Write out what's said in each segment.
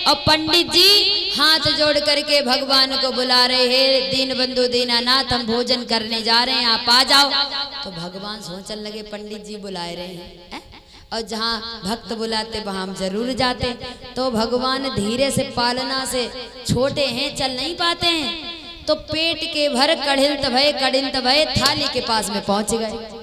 और पंडित जी हाथ जोड़ करके भगवान को बुला रहे हैं, दीन बंधु दीनानाथ हम भोजन करने जा रहे हैं, आप आ जाओ। तो भगवान सोचने लगे पंडित जी बुलाए रहे हैं और जहाँ भक्त बुलाते वहां हम जरूर जाते। तो भगवान धीरे से पालना से छोटे हैं, चल नहीं पाते हैं, तो पेट के भर कड़िंत भय थाली के पास में पहुंच गए।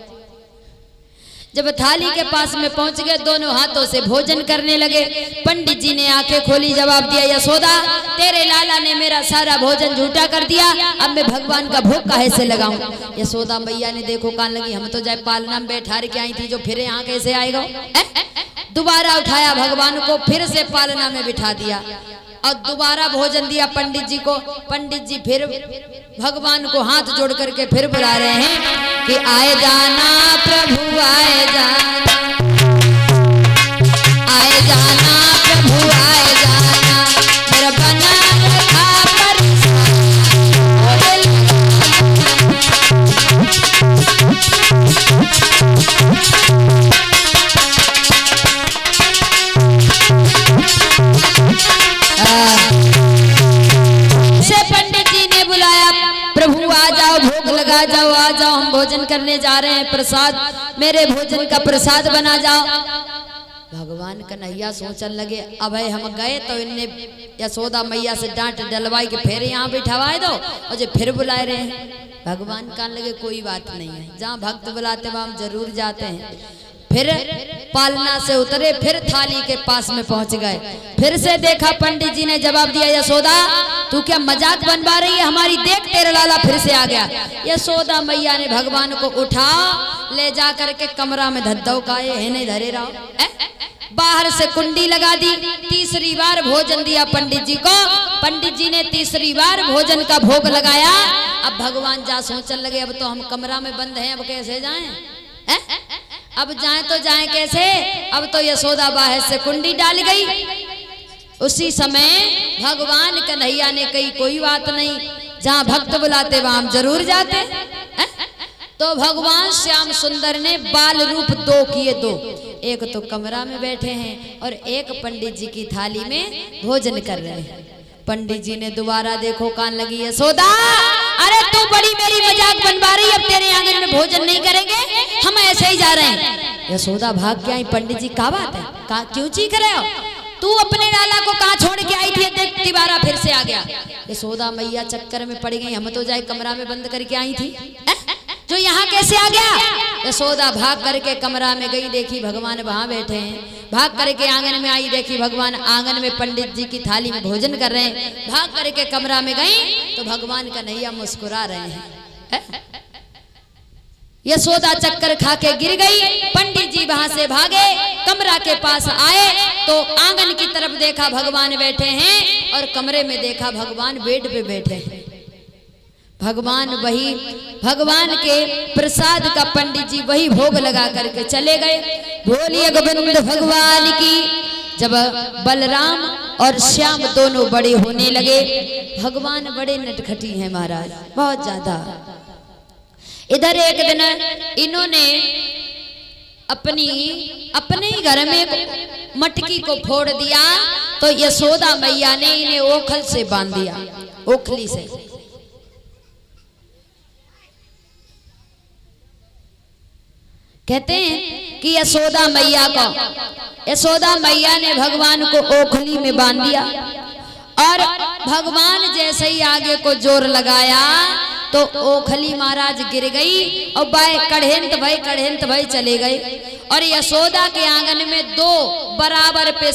जब थाली के पास में पहुंच गए, दोनों हाथों से भोजन करने लगे। पंडित जी ने आंखें खोली, जवाब दिया, यशोदा तेरे लाला ने मेरा सारा भोजन झूठा कर दिया, अब मैं भगवान का भोग काहे से लगाऊं। यशोदा मैया ने देखो कान लगी, हम तो जय पालना में बैठा के आई थी, जो फिर यहाँ कैसे आएगा। दोबारा उठाया भगवान को, फिर से पालना में बिठा दिया और दोबारा भोजन दिया पंडित जी को। पंडित जी फिर भगवान को हाथ जोड़ करके फिर बुला रहे हैं कि आए जाना प्रभु आए जाना, आए जाना प्रभु आए जाना, मेरा बना रखा से पंडित जी ने बुलाया, प्रभु आ जाओ, भोग लगा जाओ, आ जाओ, हम भोजन करने जा रहे हैं, प्रसाद मेरे भोजन का प्रसाद बना जाओ। भगवान कन्हैया सोचने लगे, अब हम गए तो इनने यशोदा मैया से डांट डलवाई के फिर यहाँ बिठावाए दो और जो फिर बुलाए रहे हैं। भगवान कहने लगे कोई बात नहीं है, जहाँ भक्त बुलाते वहां हम जरूर जाते हैं। फिर पालना से उतरे, फिर थाली के पास में पहुंच गए। फिर से देखा, पंडित जी ने जवाब दिया, यशोदा तू क्या मजाक बनवा रही है हमारी, देख तेरा लाला फिर से आ गया। यशोदा मैया ने भगवान को उठा ले जा करके कमरा में धद्दौ का है नहीं धरे रहो, बाहर से कुंडी लगा दी। तीसरी बार भोजन दिया पंडित जी को। पंडित जी ने तीसरी बार भोजन का भोग लगाया। अब भगवान जा सोचने लगे, अब तो हम कमरा में बंद हैं, अब कैसे जाएं? अब जाएं तो जाएं कैसे? अब तो यशोदा बाहर से कुंडी डाल गई। उसी समय भगवान कन्हैया ने कही कोई बात नहीं, जहाँ भक्त बुलाते वहां हम जरूर जाते। तो भगवान श्याम सुंदर ने बाल रूप दो किए, दो, एक तो कमरा में बैठे हैं और एक पंडित जी की थाली में भोजन कर रहे हैं। पंडित जी ने दोबारा देखो कान लगी, यशोदा अरे तू बड़ी मेरी मजाक बनवा रही, अब तेरे आंगन में भोजन नहीं करेंगे, हम ऐसे ही जा रहे हैं। यशोदा भाग के आई, पंडित जी क्या बात है, क्यों चीख रहे हो, तू अपने लाला को कहाँ छोड़ के आई थी, देख तिबारा फिर से आ गया। यशोदा मैया चक्कर में पड़ गई, हम तो जाए कमरा में बंद करके आई थी, जो यहाँ कैसे आ गया। यशोदा भाग करके कमरा में गई, देखी भगवान वहां बैठे हैं। भाग करके आंगन में आई, देखी भगवान आंगन में पंडित जी की थाली में भोजन कर रहे हैं। भाग करके कमरा में गई तो भगवान कन्हैया मुस्कुरा रहे हैं। यशोदा चक्कर खा के गिर गई। पंडित जी वहां से भागे, कमरा के पास आए तो आंगन की तरफ देखा भगवान बैठे हैं और कमरे में देखा भगवान बेड पे बैठे हैं। भगवान वही भगवान के प्रसाद का पंडित जी वही भोग लगा करके चले गए। बोलिए गोविंद भगवान की। जब बलराम और श्याम दोनों बड़े होने लगे, भगवान बड़े नटखटी हैं महाराज, बहुत ज्यादा। इधर एक दिन इन्होंने अपने ही घर में मटकी को फोड़ दिया तो यशोदा मैया ने इन्हें ओखल से बांध दिया, ओखली से। कहते हैं कि यशोदा मैया ने भगवान को ओखली में बांध दिया और भगवान जैसे ही आगे को जोर लगाया तो ओखली महाराज गिर गई और कढ़ेंत भई चले गए। और यशोदा के आंगन में दो बराबर पे